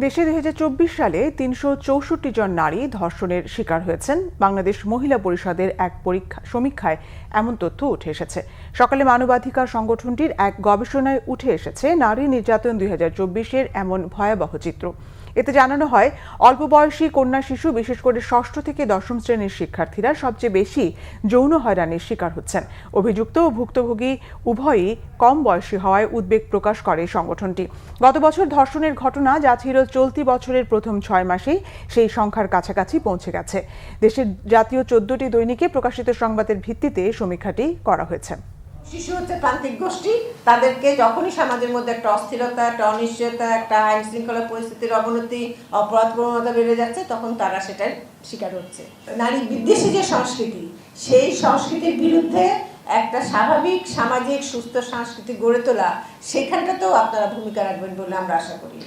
দেশে ২০২৪ সালে ৩৬৪ জন নারী ধর্ষণের শিকার হয়েছেন। বাংলাদেশ মহিলা পরিষদের এক সমীক্ষায় এমন তথ্য উঠে এসেছে। সকালে মানবাধিকার সংগঠনটির এক গবেষণায় উঠে এসেছে নারী নির্যাতন ২০২৪-এর এমন ভয়াবহ চিত্র। এতে জানানো হয়, অল্প বয়সী কন্যা শিশু, বিশেষ করে ষষ্ঠ থেকে দশম শ্রেণীর শিক্ষার্থীরা সবচেয়ে বেশি যৌন হয়রানির শিকার হচ্ছেন। অভিযুক্ত ও ভুক্তভোগী উভয়ই কম বয়সী হওয়ায় উদ্বেগ প্রকাশ করে সংগঠনটি। গত বছর ধর্ষণের ঘটনা, যা ছিল চলতি বছরের প্রথম ৬ মাসেই, সেই সংখ্যার কাছাকাছি পৌঁছে গেছে। দেশের জাতীয় ১৪টি দৈনিকে প্রকাশিত সংবাদের ভিত্তিতে সমীক্ষাটি করা হয়েছে। শিশু হচ্ছে প্রান্তিক গোষ্ঠী, তাদেরকে যখনই সমাজের মধ্যে একটা অস্থিরতা, একটা অনিশ্চয়তা, একটা আইন শৃঙ্খলা পরিস্থিতির অবনতি, অপরাধ প্রবণতা বেড়ে যাচ্ছে, তখন তারা সেটার শিকার হচ্ছে। নারী বিদ্বেষী যে সংস্কৃতি, সেই সংস্কৃতির বিরুদ্ধে একটা স্বাভাবিক সামাজিক সুস্থ সংস্কৃতি গড়ে তোলা, সেখানটাতেও আপনারা ভূমিকা রাখবেন বলে আমরা আশা করি।